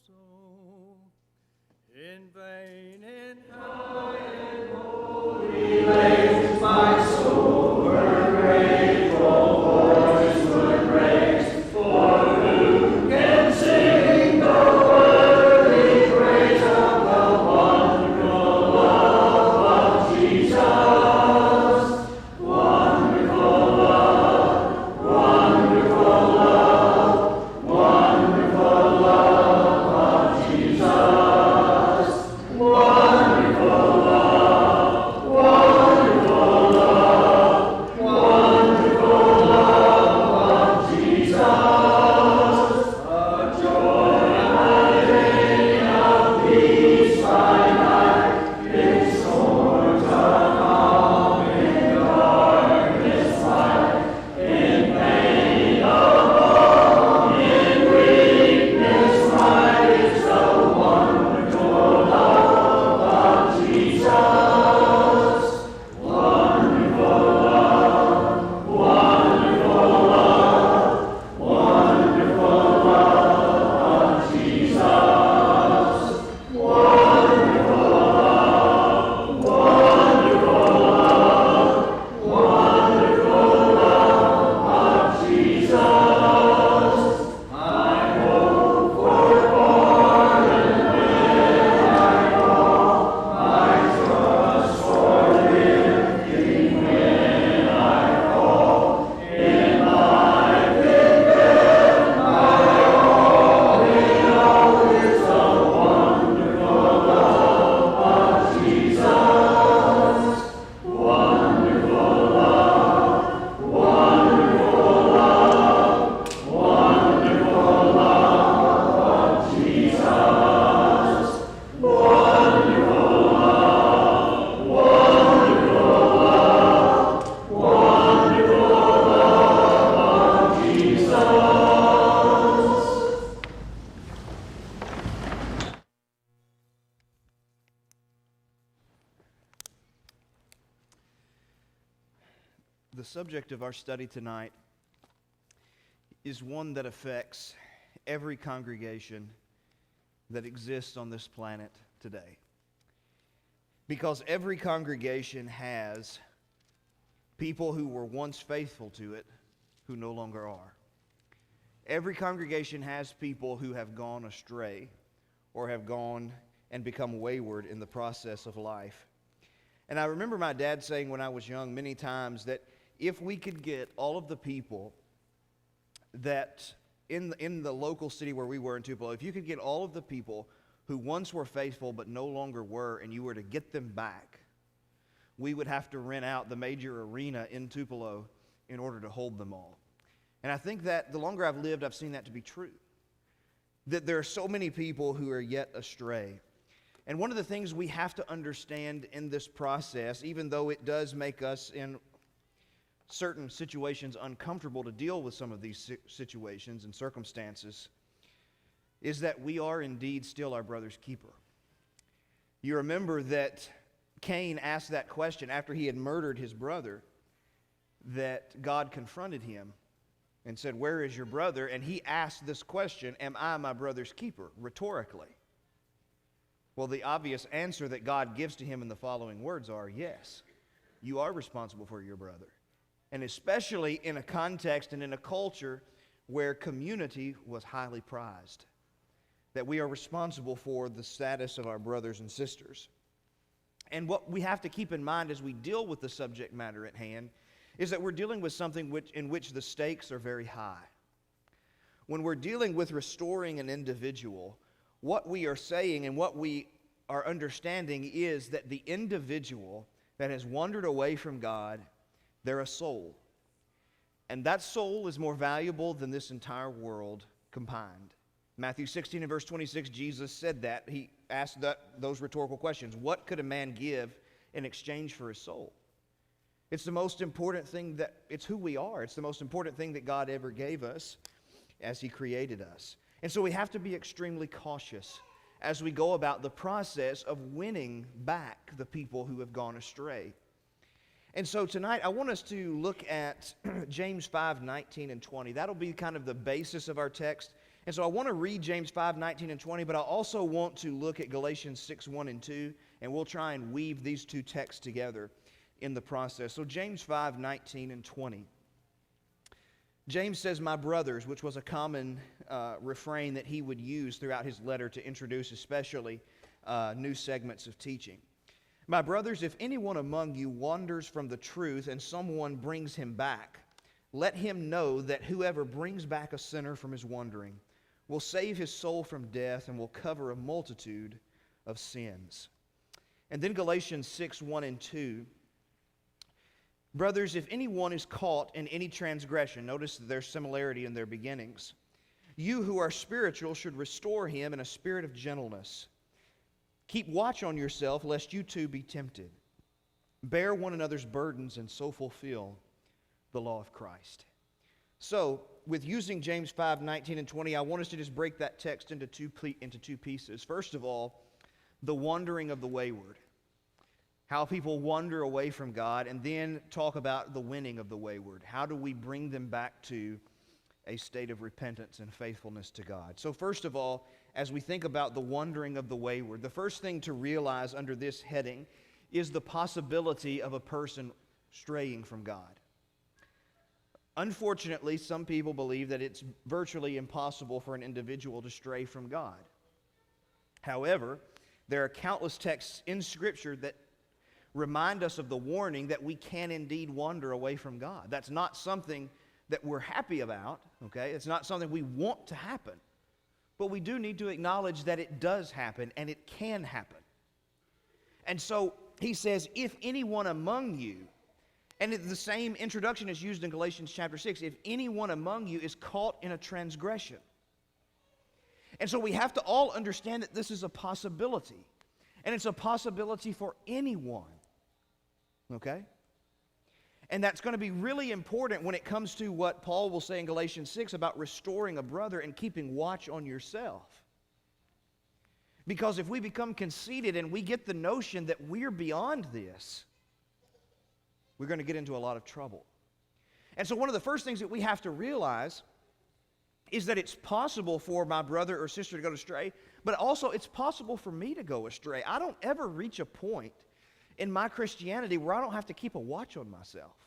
soul. In vain in high and holy lays my soul her grateful voice would raise, for who can sing the worthy praise of the wonderful love of Jesus? Wonderful love, wonderful love, wonderful love of Jesus. The subject of our study tonight is one that affects every congregation that exists on this planet today. Because every congregation has people who were once faithful to it who no longer are. Every congregation has people who have gone astray or have gone and become wayward in the process of life. And I remember my dad saying when I was young many times that if we could get all of the people that in the local city where we were in Tupelo, if you could get all of the people who once were faithful but no longer were, and you were to get them back, we would have to rent out the major arena in Tupelo in order to hold them all. And I think that the longer I've lived, I've seen that to be true. That there are so many people who are yet astray. And one of the things we have to understand in this process, even though it does make us in certain situations uncomfortable to deal with some of these situations and circumstances, is that we are indeed still our brother's keeper. You remember that Cain asked that question after he had murdered his brother, that God confronted him and said, "Where is your brother?" And he asked this question, "Am I my brother's keeper?" rhetorically. Well, the obvious answer that God gives to him in the following words are, yes, you are responsible for your brother. And especially in a context and in a culture where community was highly prized. That we are responsible for the status of our brothers and sisters. And what we have to keep in mind as we deal with the subject matter at hand is that we're dealing with something in which the stakes are very high. When we're dealing with restoring an individual, what we are saying and what we are understanding is that the individual that has wandered away from God, they're a soul. And that soul is more valuable than this entire world combined. Matthew 16 and verse 26, Jesus said that. He asked those rhetorical questions. What could a man give in exchange for his soul? It's the most important thing it's who we are. It's the most important thing that God ever gave us as He created us. And so we have to be extremely cautious as we go about the process of winning back the people who have gone astray. And so tonight, I want us to look at James 5:19 and 20. That'll be kind of the basis of our text. And so I want to read James 5:19 and 20, but I also want to look at Galatians 6:1 and 2, and we'll try and weave these two texts together in the process. So James 5:19 and 20. James says, "My brothers," which was a common refrain that he would use throughout his letter to introduce especially new segments of teaching. "My brothers, if anyone among you wanders from the truth and someone brings him back, let him know that whoever brings back a sinner from his wandering will save his soul from death and will cover a multitude of sins." And then Galatians 6:1 and 2. "Brothers, if anyone is caught in any transgression," notice their similarity in their beginnings, "you who are spiritual should restore him in a spirit of gentleness. Keep watch on yourself, lest you too be tempted. Bear one another's burdens and so fulfill the law of Christ." So, with using James 5:19 and 20, I want us to just break that text into two pieces. First of all, the wandering of the wayward. How people wander away from God, and then talk about the winning of the wayward. How do we bring them back to a state of repentance and faithfulness to God? So first of all, as we think about the wandering of the wayward, the first thing to realize under this heading is the possibility of a person straying from God. Unfortunately, some people believe that it's virtually impossible for an individual to stray from God. However, there are countless texts in Scripture that remind us of the warning that we can indeed wander away from God. That's not something that we're happy about, okay? It's not something we want to happen. But we do need to acknowledge that it does happen and it can happen. And so he says, if anyone among you, and the same introduction is used in Galatians chapter 6, if anyone among you is caught in a transgression. And so we have to all understand that this is a possibility. And it's a possibility for anyone. Okay? And that's going to be really important when it comes to what Paul will say in Galatians 6 about restoring a brother and keeping watch on yourself. Because if we become conceited and we get the notion that we're beyond this, we're going to get into a lot of trouble. And so one of the first things that we have to realize is that it's possible for my brother or sister to go astray, but also it's possible for me to go astray. I don't ever reach a point in my Christianity where I don't have to keep a watch on myself,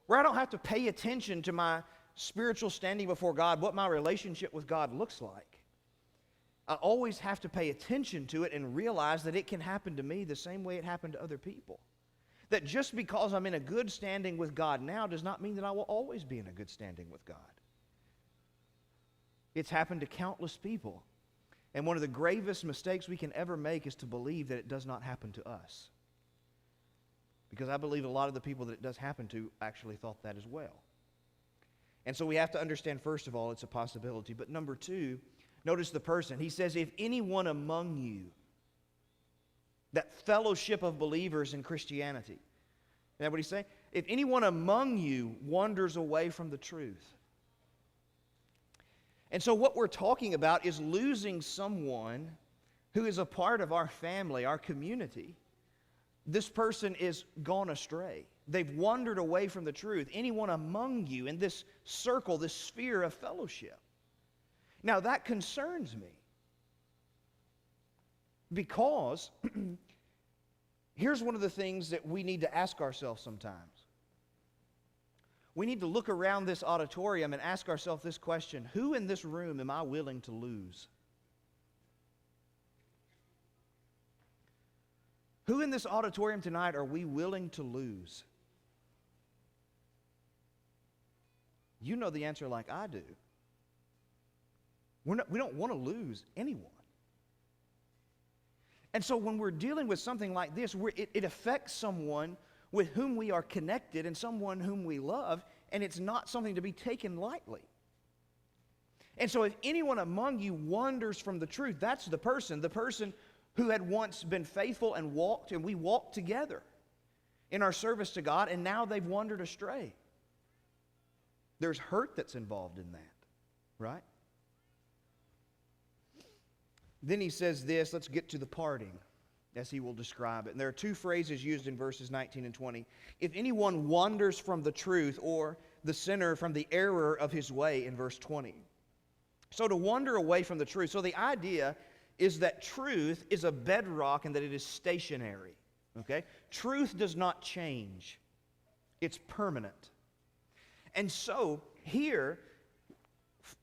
where I don't have to pay attention to my spiritual standing before God, what my relationship with God looks like. I always have to pay attention to it and realize that it can happen to me the same way it happened to other people. That just because I'm in a good standing with God now does not mean that I will always be in a good standing with God. It's happened to countless people. And one of the gravest mistakes we can ever make is to believe that it does not happen to us. Because I believe a lot of the people that it does happen to actually thought that as well. And so we have to understand, first of all, it's a possibility. But number two, notice the person. He says, if anyone among you, that fellowship of believers in Christianity. Is that what he's saying? If anyone among you wanders away from the truth. And so what we're talking about is losing someone who is a part of our family, our community. This person is gone astray. They've wandered away from the truth. Anyone among you in this circle, this sphere of fellowship. Now that concerns me. Because here's one of the things that we need to ask ourselves sometimes. We need to look around this auditorium and ask ourselves this question: who in this room am I willing to lose? Who in this auditorium tonight are we willing to lose? You know the answer like I do. We don't want to lose anyone. And so when we're dealing with something like this, it affects someone with whom we are connected and someone whom we love, and it's not something to be taken lightly. And so if anyone among you wanders from the truth, that's the person who had once been faithful and we walked together in our service to God, and now they've wandered astray. There's hurt that's involved in that, right? Then he says this, let's get to the parting, as he will describe it. And there are two phrases used in verses 19 and 20. If anyone wanders from the truth, or the sinner from the error of his way in verse 20. So to wander away from the truth. So the idea is that truth is a bedrock and that it is stationary. Okay? Truth does not change. It's permanent. And so here,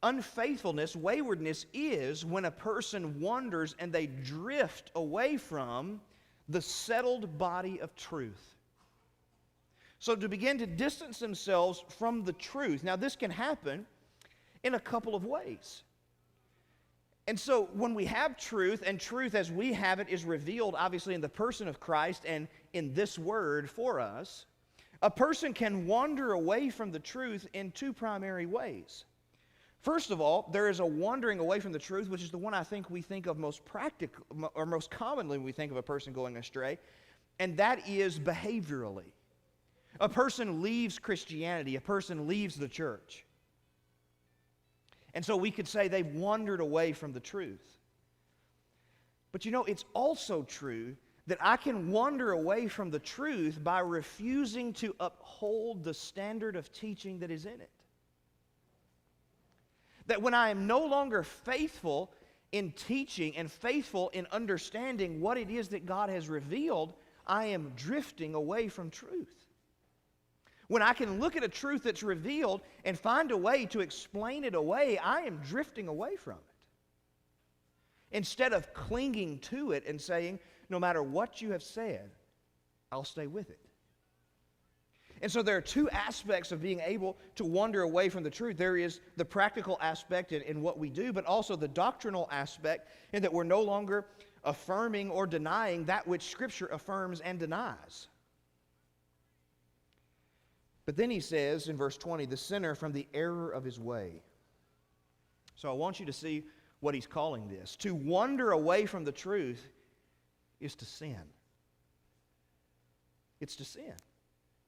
unfaithfulness, waywardness is when a person wanders and they drift away from the settled body of truth. So to begin to distance themselves from the truth. Now this can happen in a couple of ways. And so when we have truth, and truth as we have it is revealed obviously in the person of Christ and in this word for us, a person can wander away from the truth in two primary ways. First of all, there is a wandering away from the truth, which is the one I think we think of most practical, or most commonly when we think of a person going astray, and that is behaviorally. A person leaves Christianity, a person leaves the church. And so we could say they've wandered away from the truth. But you know, it's also true that I can wander away from the truth by refusing to uphold the standard of teaching that is in it. That when I am no longer faithful in teaching and faithful in understanding what it is that God has revealed, I am drifting away from truth. When I can look at a truth that's revealed and find a way to explain it away, I am drifting away from it. Instead of clinging to it and saying, no matter what you have said, I'll stay with it. And so there are two aspects of being able to wander away from the truth. There is the practical aspect in what we do, but also the doctrinal aspect in that we're no longer affirming or denying that which Scripture affirms and denies. But then he says in verse 20, the sinner from the error of his way. So I want you to see what he's calling this. To wander away from the truth is to sin. It's to sin.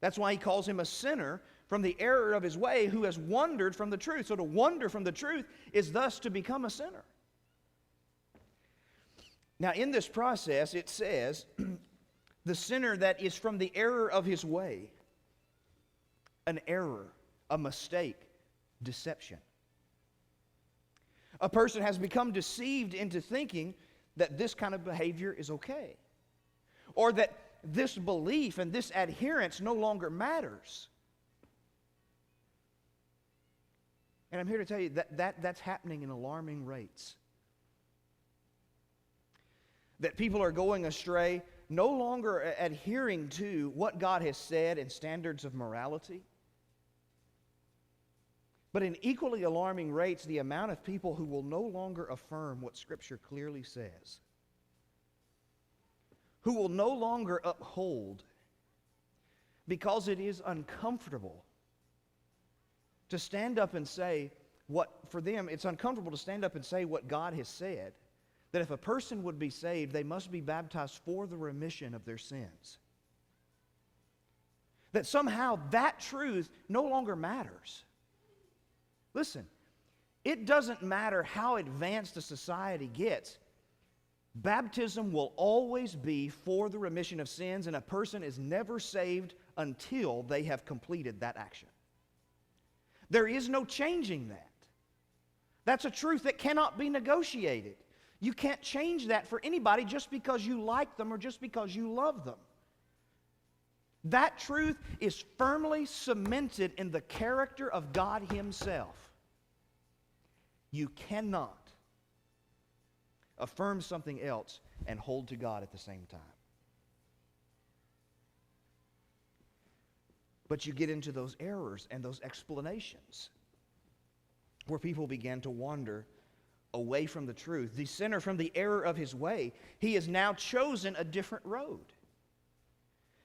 That's why he calls him a sinner from the error of his way who has wandered from the truth. So to wander from the truth is thus to become a sinner. Now in this process it says, the sinner that is from the error of his way. An error, a mistake, deception. A person has become deceived into thinking that this kind of behavior is okay. Or that this belief and this adherence no longer matters. And I'm here to tell you that's happening in alarming rates. That people are going astray, no longer adhering to what God has said in standards of morality. But in equally alarming rates, the amount of people who will no longer affirm what Scripture clearly says. Who will no longer uphold because it is uncomfortable to stand up and say what, for them, it's uncomfortable to stand up and say what God has said, that if a person would be saved, they must be baptized for the remission of their sins. That somehow that truth no longer matters. Listen, it doesn't matter how advanced a society gets. Baptism will always be for the remission of sins, and a person is never saved until they have completed that action. There is no changing that. That's a truth that cannot be negotiated. You can't change that for anybody just because you like them or just because you love them. That truth is firmly cemented in the character of God Himself. You cannot affirm something else and hold to God at the same time. But you get into those errors and those explanations where people begin to wander away from the truth. The sinner from the error of his way, he has now chosen a different road.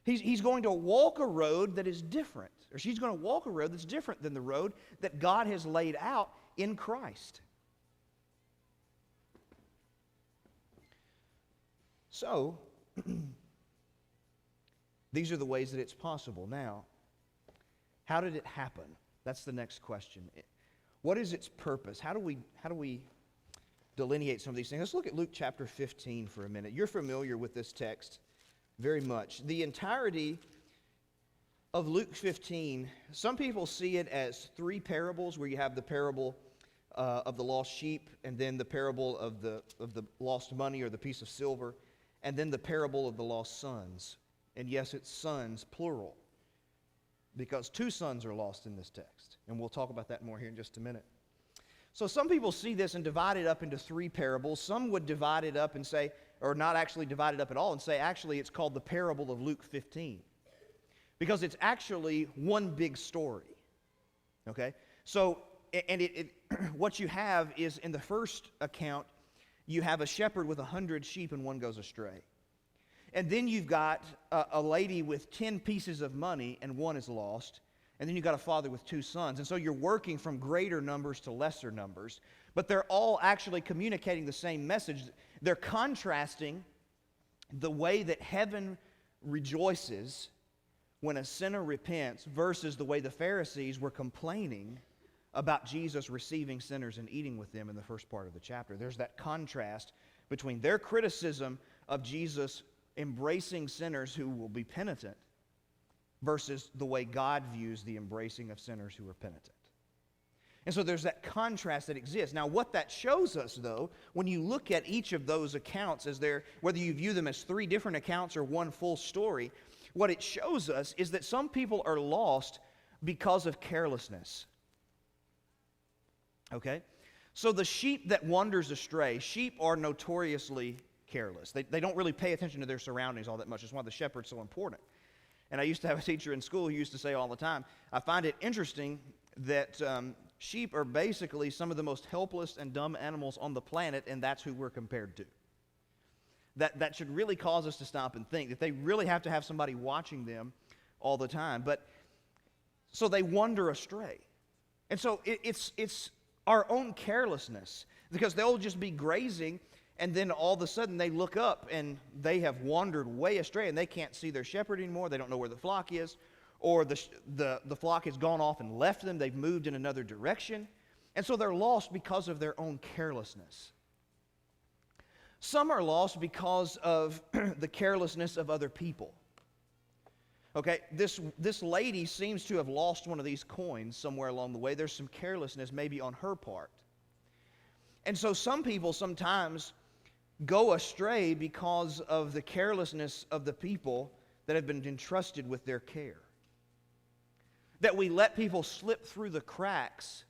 He's going to walk a road that is different, or she's going to walk a road that's different than the road that God has laid out in Christ. So, these are the ways that it's possible. Now, how did it happen? That's the next question. What is its purpose? How do we delineate some of these things? Let's look at Luke chapter 15 for a minute. You're familiar with this text very much. The entirety of Luke 15, some people see it as three parables, where you have the parable of the lost sheep, and then the parable of the lost money or the piece of silver, and then the parable of the lost sons. And yes, it's sons, plural, because 2 sons are lost in this text. And we'll talk about that more here in just a minute. So some people see this and divide it up into 3 parables. Some would divide it up and say, or not actually divide it up at all, and say actually it's called the parable of Luke 15. Because it's actually one big story. Okay? So, and what you have is in the first account, you have a shepherd with 100 sheep and one goes astray. And then you've got a lady with 10 pieces of money and one is lost. And then you've got a father with 2 sons. And so you're working from greater numbers to lesser numbers. But they're all actually communicating the same message. They're contrasting the way that heaven rejoices when a sinner repents versus the way the Pharisees were complaining about Jesus receiving sinners and eating with them in the first part of the chapter. There's that contrast between their criticism of Jesus embracing sinners who will be penitent versus the way God views the embracing of sinners who are penitent. And so there's that contrast that exists. Now, what that shows us, though, when you look at each of those accounts as whether you view them as 3 different accounts or one full story, what it shows us is that some people are lost because of carelessness. Okay? So the sheep that wanders astray, sheep are notoriously careless. They don't really pay attention to their surroundings all that much. That's why the shepherd's so important. And I used to have a teacher in school who used to say all the time, I find it interesting that sheep are basically some of the most helpless and dumb animals on the planet, and that's who we're compared to. That should really cause us to stop and think that they really have to have somebody watching them all the time. But so they wander astray. And so it's our own carelessness, because they'll just be grazing and then all of a sudden they look up and they have wandered way astray and they can't see their shepherd anymore. They don't know where the flock is, or the flock has gone off and left them. They've moved in another direction. And so they're lost because of their own carelessness. Some are lost because of the carelessness of other people. Okay, this lady seems to have lost one of these coins somewhere along the way. There's some carelessness maybe on her part. And so some people sometimes go astray because of the carelessness of the people that have been entrusted with their care. That we let people slip through the cracks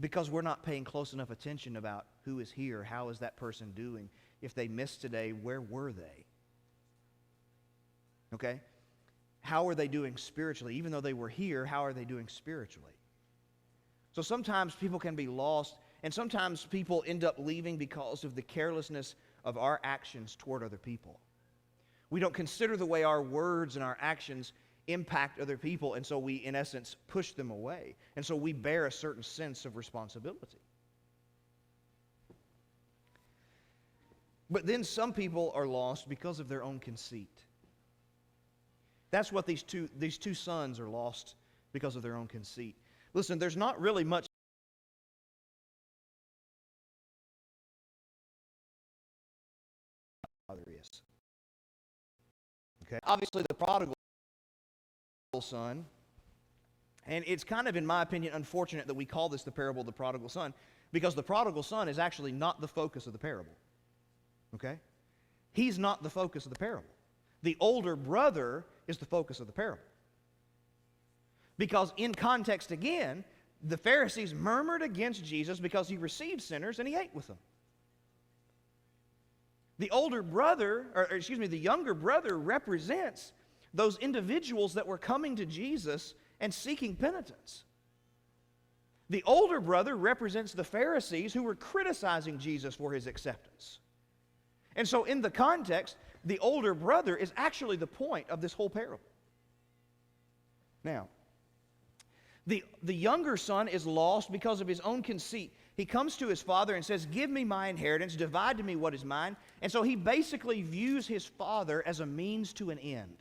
because we're not paying close enough attention about who is here, how is that person doing. If they missed today, where were they? Okay? How are they doing spiritually? Even though they were here, how are they doing spiritually? So sometimes people can be lost, and sometimes people end up leaving because of the carelessness of our actions toward other people. We don't consider the way our words and our actions impact other people, and so we, in essence, push them away. And so we bear a certain sense of responsibility. But then some people are lost because of their own conceit. That's what these two sons are lost because of their own conceit. Listen, there's not really much father is. Okay? Obviously the prodigal son, and it's kind of, in my opinion, unfortunate that we call this the parable of the prodigal son, because the prodigal son is actually not the focus of the parable. Okay? He's not the focus of the parable. The older brother is the focus of the parable. Because in context again, the Pharisees murmured against Jesus because he received sinners and he ate with them. The older brother, the younger brother represents those individuals that were coming to Jesus and seeking penitence. The older brother represents the Pharisees who were criticizing Jesus for his acceptance. And so in the context, the older brother is actually the point of this whole parable. Now, the younger son is lost because of his own conceit. He comes to his father and says, "Give me my inheritance, divide to me what is mine." And so he basically views his father as a means to an end.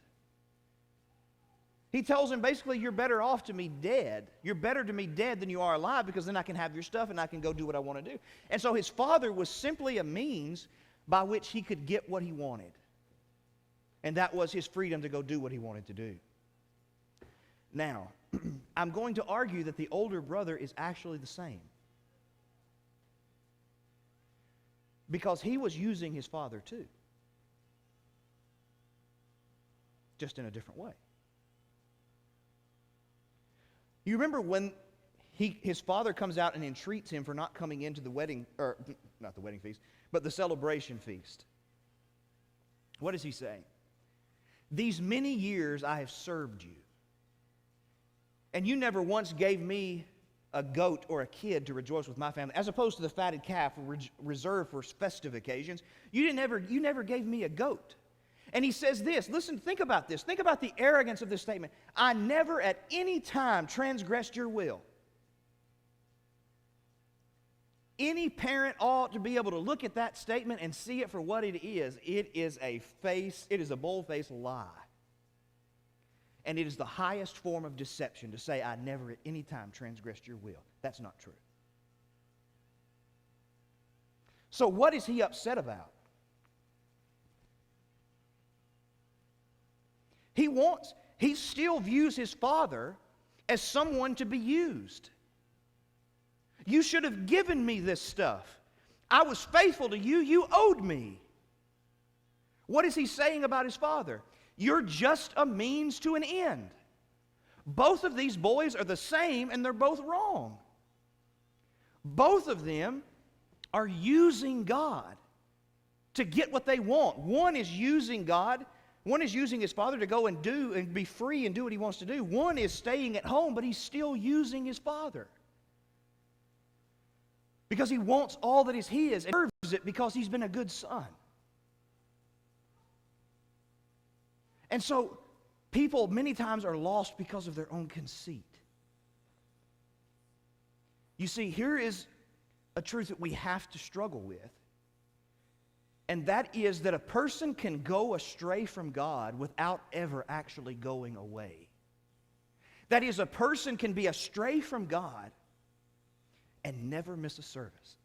He tells him basically, "You're better off to me dead. You're better to me dead than you are alive, because then I can have your stuff and I can go do what I want to do." And so his father was simply a means by which he could get what he wanted. And that was his freedom to go do what he wanted to do. Now, I'm going to argue that the older brother is actually the same. because he was using his father too, just in a different way. You remember when his father comes out and entreats him for not coming into the wedding, or not the wedding feast, but the celebration feast. What is he saying? These many years I have served you, and you never once gave me a goat or a kid to rejoice with my family, as opposed to the fatted calf reserved for festive occasions. You never gave me a goat. And he says this, listen, think about this. Think about the arrogance of this statement. I never at any time transgressed your will. Any parent ought to be able to look at that statement and see it for what it is. It is a bold-faced lie. And it is the highest form of deception to say, I never at any time transgressed your will. That's not true. So what is he upset about? He still views his father as someone to be used. You should have given me this stuff. I was faithful to you. You owed me. What is he saying about his father? You're just a means to an end. Both of these boys are the same, and they're both wrong. Both of them are using God to get what they want. One is using God. One is using his father to go and do and be free and do what he wants to do. One is staying at home, but he's still using his father, because he wants all that is his and deserves it because he's been a good son. And so people many times are lost because of their own conceit. You see, here is a truth that we have to struggle with, and that is that a person can go astray from God without ever actually going away. That is, a person can be astray from God and never miss a service.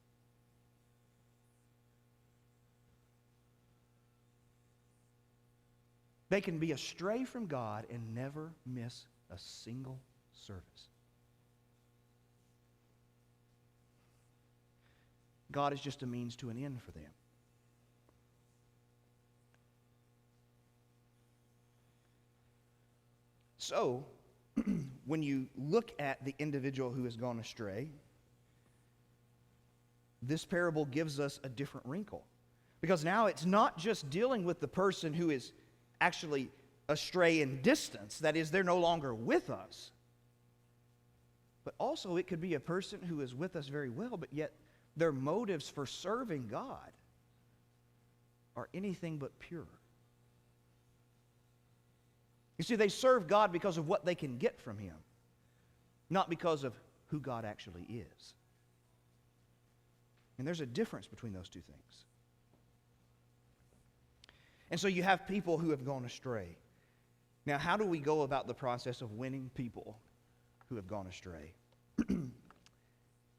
They can be astray from God and never miss a single service. God is just a means to an end for them. So, when you look at the individual who has gone astray, this parable gives us a different wrinkle. Because now it's not just dealing with the person who is actually astray in distance, that is, they're no longer with us. But also it could be a person who is with us very well, but yet their motives for serving God are anything but pure. You see, they serve God because of what they can get from Him, not because of who God actually is. And there's a difference between those two things. And so you have people who have gone astray. Now, how do we go about the process of winning people who have gone astray?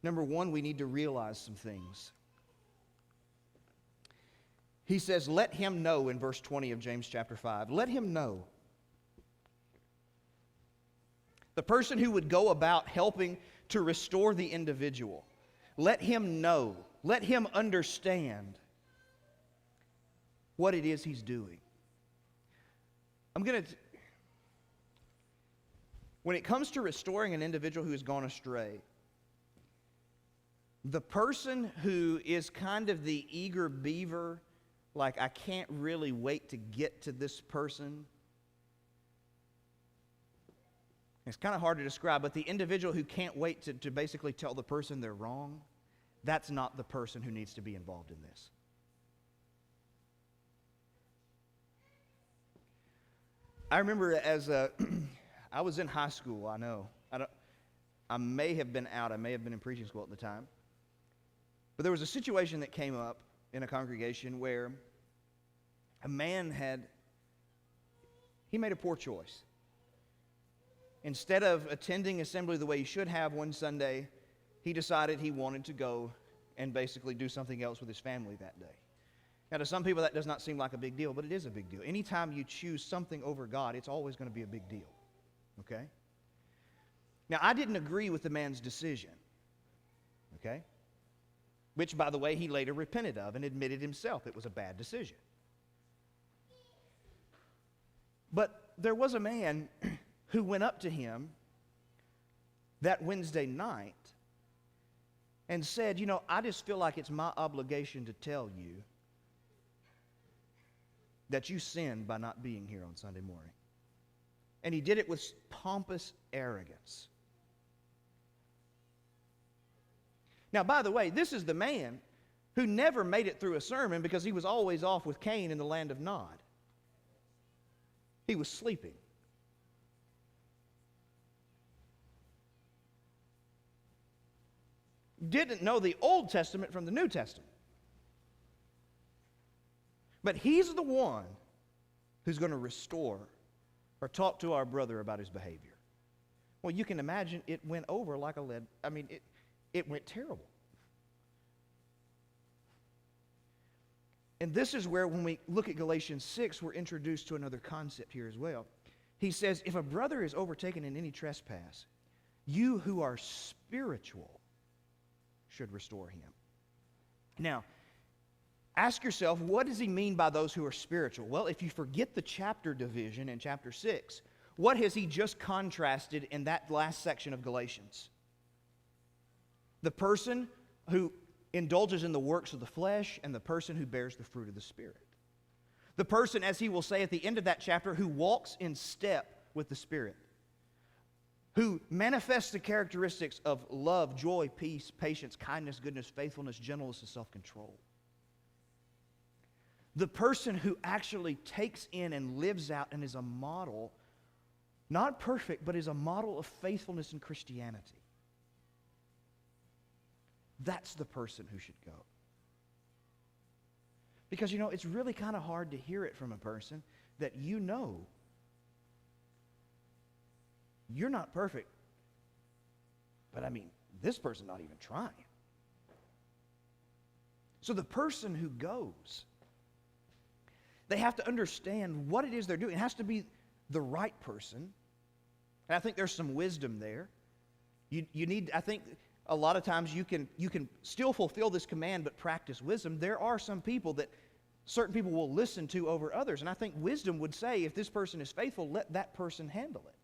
Number one, we need to realize some things. He says, let him know in verse 20 of James chapter 5. Let him know. The person who would go about helping to restore the individual. Let him know. Let him understand what it is he's doing. When it comes to restoring an individual who has gone astray, the person who is kind of the eager beaver, like I can't really wait to get to this person. It's kind of hard to describe, but the individual who can't wait to basically tell the person they're wrong, that's not the person who needs to be involved in this. I remember I was in high school, I may have been out, I may have been in preaching school at the time. But there was a situation that came up in a congregation where a man he made a poor choice. Instead of attending assembly the way he should have one Sunday, he decided he wanted to go and basically do something else with his family that day. Now, to some people that does not seem like a big deal, but it is a big deal. Anytime you choose something over God, it's always going to be a big deal. Okay? Now, I didn't agree with the man's decision. Okay? which, by the way, he later repented of and admitted himself it was a bad decision. But there was a man who went up to him that Wednesday night and said, I just feel like it's my obligation to tell you that you sinned by not being here on Sunday morning. And he did it with pompous arrogance. Now, by the way, this is the man who never made it through a sermon because he was always off with Cain in the land of Nod. He was sleeping. Didn't know the Old Testament from the New Testament. But he's the one who's going to restore or talk to our brother about his behavior. Well, you can imagine it went over like a lead. It went terrible. And this is where, when we look at Galatians 6, we're introduced to another concept here as well. He says, if a brother is overtaken in any trespass, you who are spiritual should restore him. Now, ask yourself, what does he mean by those who are spiritual? Well, if you forget the chapter division in chapter 6, what has he just contrasted in that last section of Galatians? The person who indulges in the works of the flesh and the person who bears the fruit of the Spirit. The person, as he will say at the end of that chapter, who walks in step with the Spirit, who manifests the characteristics of love, joy, peace, patience, kindness, goodness, faithfulness, gentleness, and self-control. The person who actually takes in and lives out and is a model, not perfect, but is a model of faithfulness in Christianity. That's the person who should go. Because, it's really kind of hard to hear it from a person that you're not perfect. But this person's not even trying. So the person who goes, they have to understand what it is they're doing. It has to be the right person. And I think there's some wisdom there. You need, I think, a lot of times you can still fulfill this command but practice wisdom. There are some people that certain people will listen to over others. And I think wisdom would say, if this person is faithful, let that person handle it.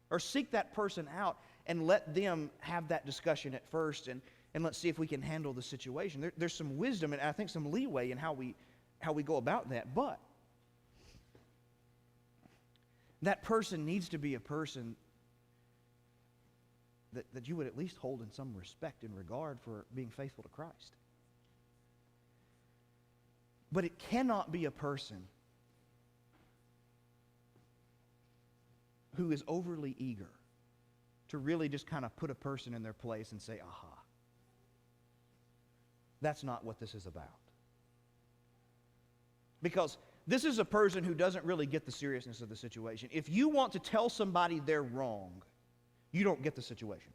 Or seek that person out and let them have that discussion at first, and let's see if we can handle the situation. There's some wisdom and I think some leeway in how we go about that. But that person needs to be a person that you would at least hold in some respect and regard for being faithful to Christ. But it cannot be a person who is overly eager to really just kind of put a person in their place and say, aha. That's not what this is about. Because this is a person who doesn't really get the seriousness of the situation. If you want to tell somebody they're wrong, you don't get the situation.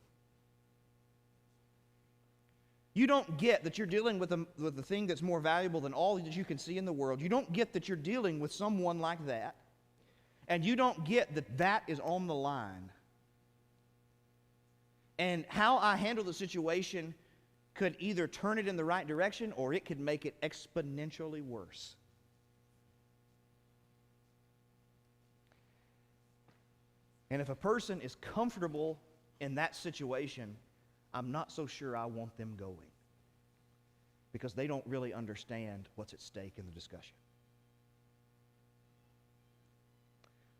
You don't get that you're dealing with the thing that's more valuable than all that you can see in the world. You don't get that you're dealing with someone like that. And you don't get that that is on the line. And how I handle the situation could either turn it in the right direction or it could make it exponentially worse. And if a person is comfortable in that situation, I'm not so sure I want them going, because they don't really understand what's at stake in the discussion.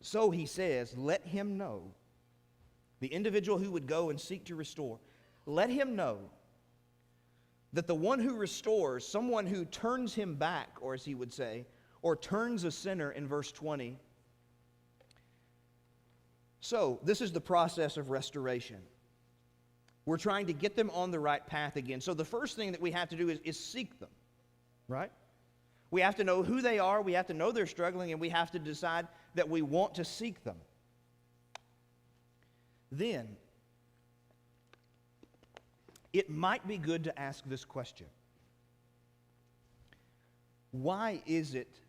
So he says, let him know, the individual who would go and seek to restore, let him know that the one who restores, someone who turns him back, or as he would say, or turns a sinner in verse 20. So, this is the process of restoration. We're trying to get them on the right path again. So the first thing that we have to do is seek them, right? We have to know who they are, we have to know they're struggling, and we have to decide that we want to seek them. Then, it might be good to ask this question. Why is it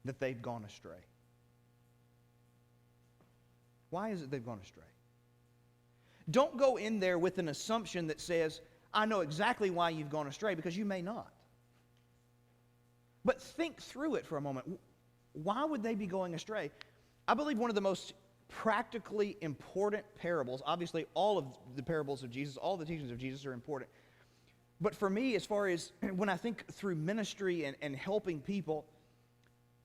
that they've gone astray? Why is it they've gone astray? Don't go in there with an assumption that says, I know exactly why you've gone astray, because you may not. But think through it for a moment. Why would they be going astray? I believe one of the most practically important parables, obviously all of the parables of Jesus, all the teachings of Jesus are important. But for me, as far as when I think through ministry and helping people,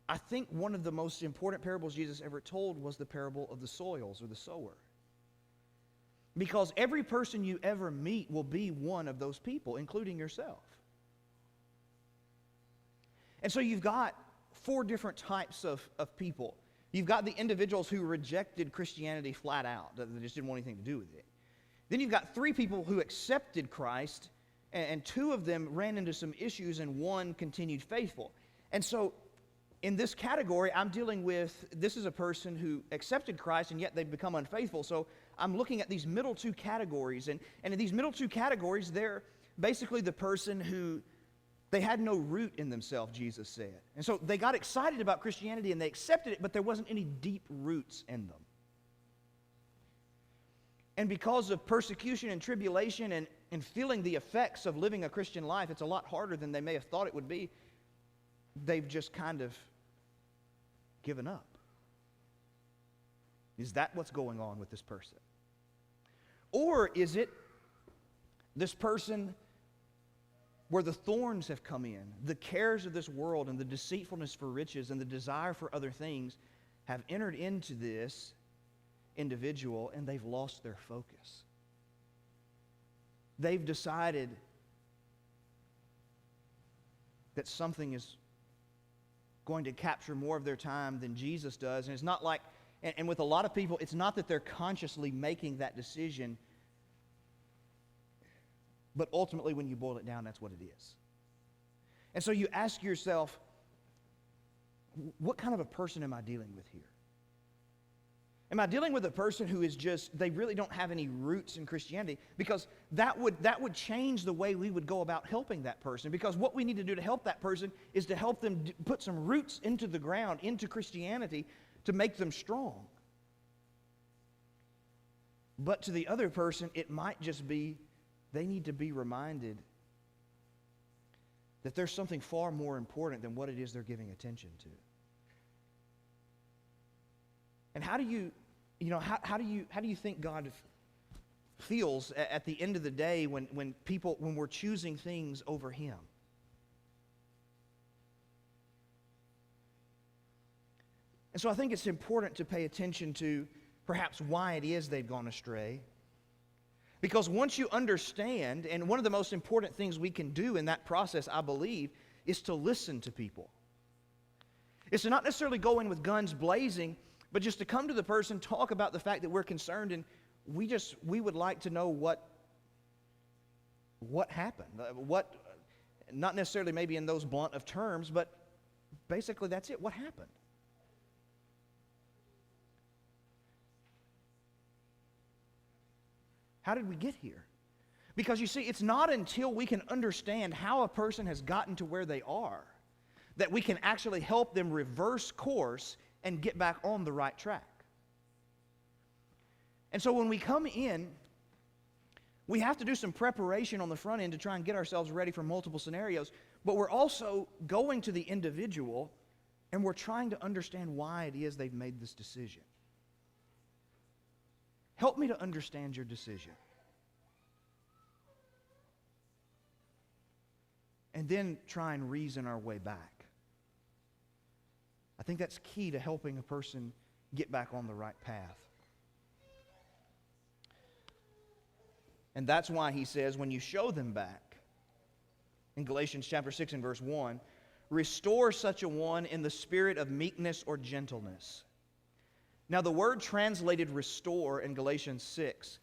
I think one of the most important parables Jesus ever told was the parable of the soils or the sower. Because every person you ever meet will be one of those people, including yourself. And so you've got 4 different types of people. You've got the individuals who rejected Christianity flat out. They just didn't want anything to do with it. Then you've got 3 people who accepted Christ, and 2 of them ran into some issues, and 1 continued faithful. And so in this category, I'm dealing with, this is a person who accepted Christ, and yet they've become unfaithful. So I'm looking at these middle 2 categories. And in these middle 2 categories, they're basically the person who they had no root in themselves, Jesus said. And so they got excited about Christianity and they accepted it, but there wasn't any deep roots in them. And because of persecution and tribulation and feeling the effects of living a Christian life, it's a lot harder than they may have thought it would be. They've just kind of given up. Is that what's going on with this person? Or is it this person where the thorns have come in, the cares of this world and the deceitfulness for riches and the desire for other things have entered into this individual and they've lost their focus? They've decided that something is going to capture more of their time than Jesus does. And it's not like, and with a lot of people, it's not that they're consciously making that decision, but ultimately when you boil it down, that's what it is. And so you ask yourself, what kind of a person am I dealing with here? Am I dealing with a person who is just, they really don't have any roots in Christianity? Because that would change the way we would go about helping that person. Because what we need to do to help that person is to help them put some roots into the ground, into Christianity, to make them strong. But to the other person, it might just be, they need to be reminded that there's something far more important than what it is they're giving attention to. And how do you think God feels at the end of the day when we're choosing things over Him? And so I think it's important to pay attention to perhaps why it is they've gone astray. Because once you understand, and one of the most important things we can do in that process, I believe, is to listen to people. It's to not necessarily go in with guns blazing, but just to come to the person, talk about the fact that we're concerned, and we would like to know what happened. Not necessarily maybe in those blunt of terms, but basically that's it. What happened? How did we get here? Because you see, it's not until we can understand how a person has gotten to where they are that we can actually help them reverse course and get back on the right track. And so when we come in, we have to do some preparation on the front end to try and get ourselves ready for multiple scenarios, but we're also going to the individual and we're trying to understand why it is they've made this decision. Help me to understand your decision. And then try and reason our way back. I think that's key to helping a person get back on the right path. And that's why he says, when you show them back, in Galatians chapter 6 and verse 1, restore such a one in the spirit of meekness or gentleness. Now, the word translated restore in Galatians 6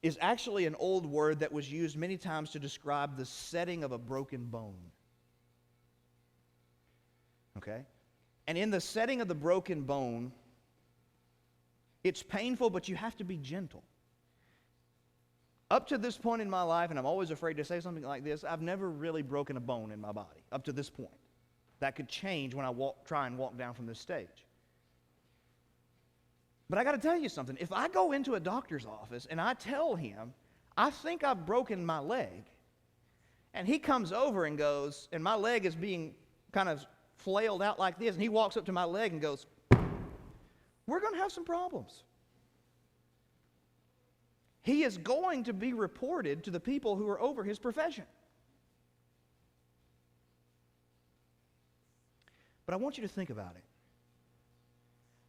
is actually an old word that was used many times to describe the setting of a broken bone. Okay? And in the setting of the broken bone, it's painful, but you have to be gentle. Up to this point in my life, and I'm always afraid to say something like this, I've never really broken a bone in my body, up to this point. That could change when I try and walk down from this stage. But I got to tell you something. If I go into a doctor's office and I tell him, I think I've broken my leg, And he comes over and goes, and my leg is being kind of flailed out like this, and he walks up to my leg and goes, we're going to have some problems. He is going to be reported to the people who are over his profession. But I want you to think about it.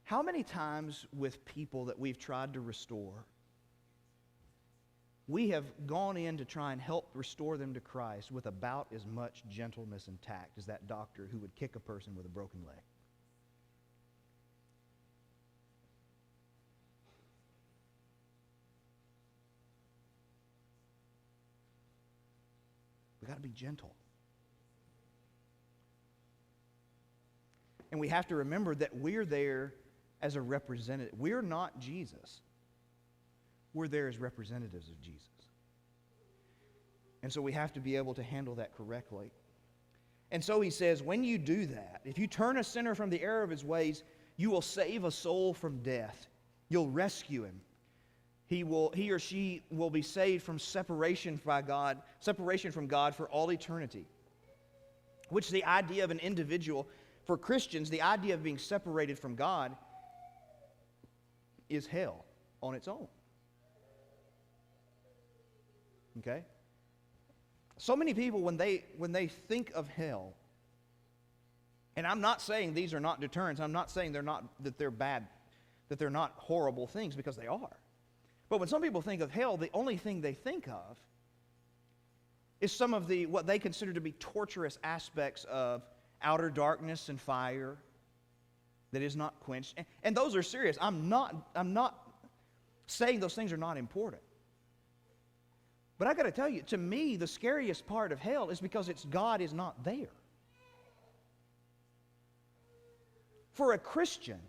How many times with people that we've tried to restore, we have gone in to try and help restore them to Christ with about as much gentleness and tact as that doctor who would kick a person with a broken leg? We've got to be gentle. And we have to remember that we're there as a representative. We're not Jesus. We're there as representatives of Jesus. And so we have to be able to handle that correctly. And so he says, when you do that, if you turn a sinner from the error of his ways, you will save a soul from death. You'll rescue him. He or she will be saved from separation from God for all eternity. Which the idea of an individual, for Christians, the idea of being separated from God is hell on its own. Okay? So many people, when they think of hell, and I'm not saying these are not deterrents, I'm not saying that they're bad, that they're not horrible things, because they are. But when some people think of hell, the only thing they think of is some of what they consider to be torturous aspects of outer darkness and fire that is not quenched. And those are serious. I'm not saying those things are not important. But I got to tell you, to me, the scariest part of hell is because God is not there. For a Christian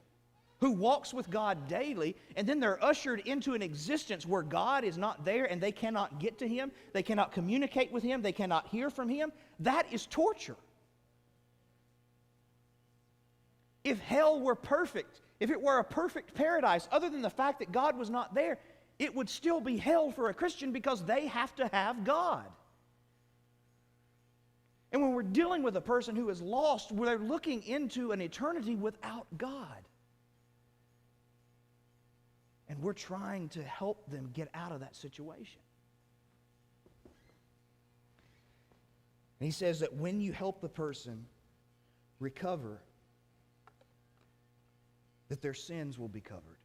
who walks with God daily, and then they're ushered into an existence where God is not there and they cannot get to Him, they cannot communicate with Him, they cannot hear from Him, that is torture. If hell were perfect, if it were a perfect paradise, other than the fact that God was not there, it would still be hell for a Christian because they have to have God. And when we're dealing with a person who is lost, we're looking into an eternity without God. And we're trying to help them get out of that situation. And he says that when you help the person recover, that their sins will be covered.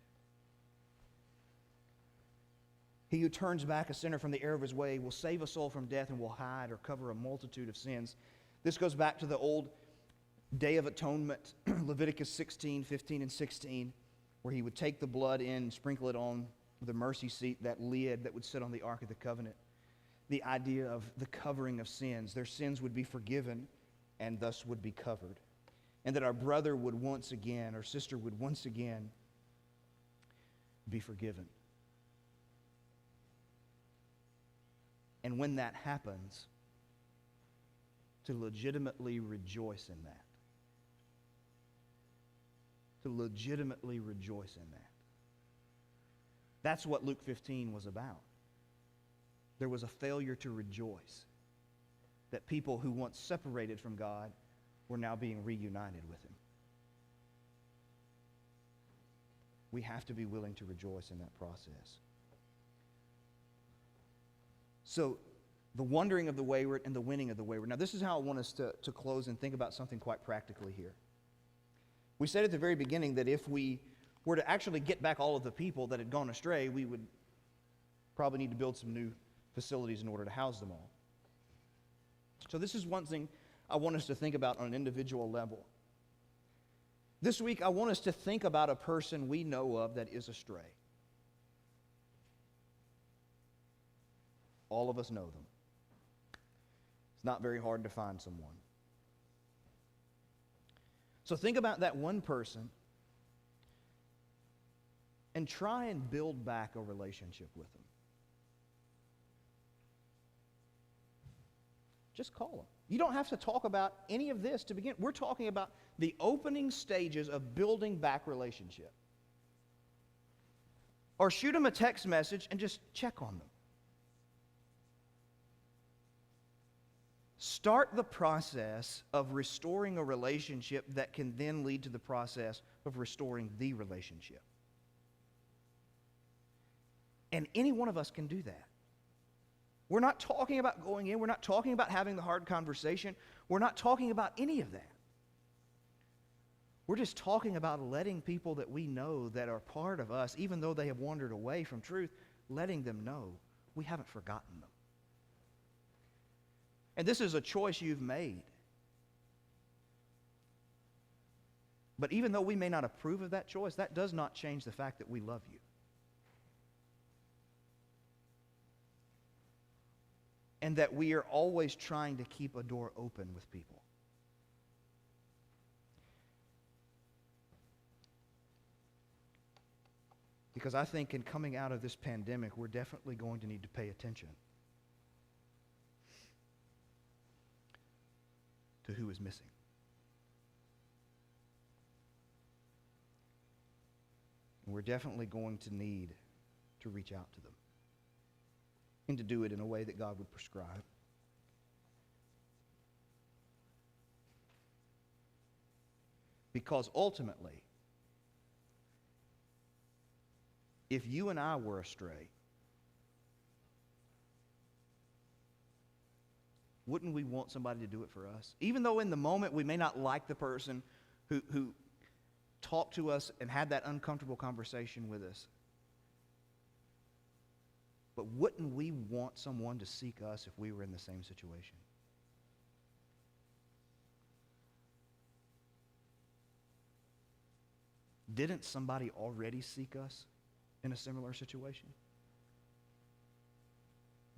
He who turns back a sinner from the error of his way will save a soul from death and will hide or cover a multitude of sins. This goes back to the old Day of Atonement, Leviticus 16, 15, and 16, where he would take the blood in and sprinkle it on the mercy seat, that lid that would sit on the Ark of the Covenant. The idea of the covering of sins. Their sins would be forgiven and thus would be covered. And that our brother would once again, our sister would once again be forgiven. And when that happens, to legitimately rejoice in that. To legitimately rejoice in that. That's what Luke 15 was about. There was a failure to rejoice. That people who once separated from God were now being reunited with Him. We have to be willing to rejoice in that process. So, the wandering of the wayward and the winning of the wayward. Now, this is how I want us to close and think about something quite practically here. We said at the very beginning that if we were to actually get back all of the people that had gone astray, we would probably need to build some new facilities in order to house them all. So this is one thing I want us to think about on an individual level. This week, I want us to think about a person we know of that is astray. All of us know them. It's not very hard to find someone. So think about that one person and try and build back a relationship with them. Just call them. You don't have to talk about any of this to begin. We're talking about the opening stages of building back relationship. Or shoot them a text message and just check on them. start the process of restoring a relationship that can then lead to the process of restoring the relationship. And any one of us can do that. We're not talking about going in. We're not talking about having the hard conversation. We're not talking about any of that. We're just talking about letting people that we know that are part of us, even though they have wandered away from truth, letting them know we haven't forgotten them. And this is a choice you've made. But even though we may not approve of that choice, that does not change the fact that we love you. And that we are always trying to keep a door open with people. Because I think in coming out of this pandemic, we're definitely going to need to pay attention to who is missing. And we're definitely going to need to reach out to them and to do it in a way that God would prescribe. Because ultimately, if you and I were astray, wouldn't we want somebody to do it for us? Even though in the moment we may not like the person who talked to us and had that uncomfortable conversation with us, but wouldn't we want someone to seek us if we were in the same situation? Didn't somebody already seek us in a similar situation?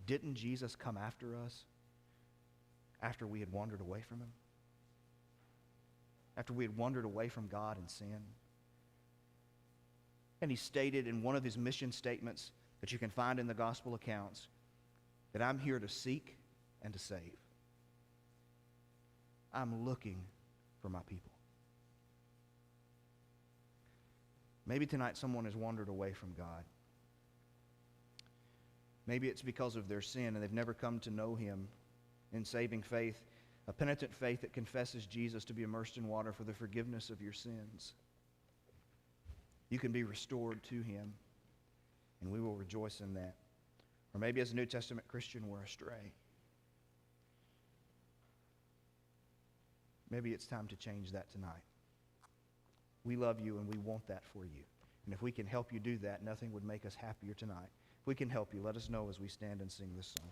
Didn't Jesus come after us after we had wandered away from him? After we had wandered away from God in sin? And he stated in one of his mission statements that you can find in the gospel accounts that I'm here to seek and to save. I'm looking for my people. Maybe tonight someone has wandered away from God. Maybe it's because of their sin and they've never come to know him in saving faith, a penitent faith that confesses Jesus to be immersed in water for the forgiveness of your sins. You can be restored to him, and we will rejoice in that. Or maybe as a New Testament Christian we're astray. Maybe it's time to change that tonight. We love you and we want that for you. And if we can help you do that, nothing would make us happier tonight. If we can help you, let us know as we stand and sing this song.